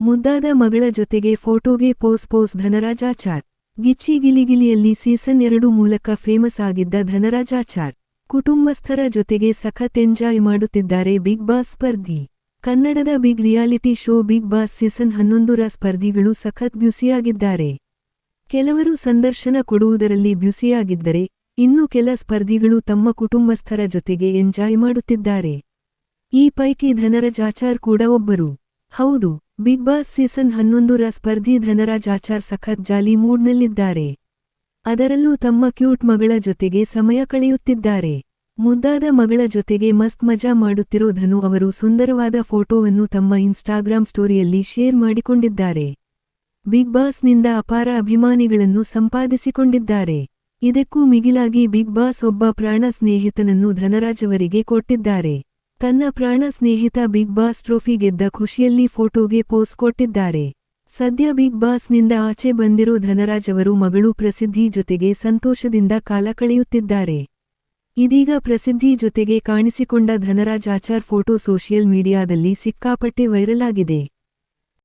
ಮುದ್ದಾದ ಮಗಳ ಜೊತೆಗೆ ಫೋಟೋಗೆ ಪೋಸ್ ಧನರಾಜಾಚಾರ್. ಗಿಚ್ಚಿ ಗಿಲಿಗಿಲಿಯಲ್ಲಿ ಸೀಸನ್ 2 ಮೂಲಕ ಫೇಮಸ್ ಆಗಿದ್ದ ಧನರಾಜಾಚಾರ್ ಕುಟುಂಬಸ್ಥರ ಜೊತೆಗೆ ಸಖತ್ ಎಂಜಾಯ್ ಮಾಡುತ್ತಿದ್ದಾರೆ ಬಿಗ್ ಬಾಸ್ ಸ್ಪರ್ಧಿ. ಕನ್ನಡದ big reality show big boss season 11ರ ಸ್ಪರ್ಧಿಗಳು ಸಖತ್ ಬ್ಯುಸಿಯಾಗಿದ್ದಾರೆ. ಕೆಲವರು ಸಂದರ್ಶನ ಕೊಡುವುದರಲ್ಲಿ ಬ್ಯುಸಿಯಾಗಿದ್ದರೆ, ಇನ್ನು ಕೆಲ ಸ್ಪರ್ಧಿಗಳು ತಮ್ಮ ಕುಟುಂಬಸ್ಥರ ಜೊತೆಗೆ ಎಂಜಾಯ್ ಮಾಡುತ್ತಿದ್ದಾರೆ. ಈ ಪೈಕಿ ಧನರಾಜಾಚಾರ್ ಕೂಡ ಒಬ್ಬರು. ಹೌದು, ಬಿಗ್ ಬಾಸ್ ಸೀಸನ್ 11ರ ಸ್ಪರ್ಧಿ ಧನರಾಜಾಚಾರ್ ಸಖತ್ ಜಾಲಿ ಮೂಡ್ನಲ್ಲಿದ್ದಾರೆ. ಅದರಲ್ಲೂ ತಮ್ಮ ಕ್ಯೂಟ್ ಮಗಳ ಜೊತೆಗೆ ಸಮಯ ಕಳೆಯುತ್ತಿದ್ದಾರೆ. ಮುದ್ದಾದ ಮಗಳ ಜೊತೆಗೆ ಮಸ್ತ್ ಮಜಾ ಮಾಡುತ್ತಿರೋ ಧನು ಅವರು ಸುಂದರವಾದ ಫೋಟೋವನ್ನು ತಮ್ಮ ಇನ್ಸ್ಟಾಗ್ರಾಮ್ ಸ್ಟೋರಿಯಲ್ಲಿ ಶೇರ್ ಮಾಡಿಕೊಂಡಿದ್ದಾರೆ. ಬಿಗ್ ಬಾಸ್ನಿಂದ ಅಪಾರ ಅಭಿಮಾನಿಗಳನ್ನು ಸಂಪಾದಿಸಿಕೊಂಡಿದ್ದಾರೆ. ಇದಕ್ಕೂ ಮಿಗಿಲಾಗಿ ಬಿಗ್ ಬಾಸ್ ಒಬ್ಬ ಪ್ರಾಣ ಸ್ನೇಹಿತನನ್ನು ಧನರಾಜ್ ಅವರಿಗೆ ಕೊಟ್ಟಿದ್ದಾರೆ. ತನ್ನ ಪ್ರಾಣ ಸ್ನೇಹಿತ ಬಿಗ್ ಬಾಸ್ ಟ್ರೋಫಿ ಗೆದ್ದ ಖುಷಿಯಲ್ಲಿ ಫೋಟೋಗೆ ಪೋಸ್ ಕೊಟ್ಟಿದ್ದಾರೆ. ಸದ್ಯ ಬಿಗ್ ಬಾಸ್ನಿಂದ ಆಚೆ ಬಂದಿರೋ ಧನರಾಜ್ ಅವರು ಮಗಳು ಪ್ರಸಿದ್ಧಿ ಜೊತೆಗೆ ಸಂತೋಷದಿಂದ ಕಾಲ ಕಳೆಯುತ್ತಿದ್ದಾರೆ. ಇದೀಗ ಪ್ರಸಿದ್ಧಿ ಜೊತೆಗೆ ಕಾಣಿಸಿಕೊಂಡ ಧನರಾಜಾಚಾರ್ ಫೋಟೋ ಸೋಷಿಯಲ್ ಮೀಡಿಯಾದಲ್ಲಿ ಸಿಕ್ಕಾಪಟ್ಟೆ ವೈರಲ್ ಆಗಿದೆ.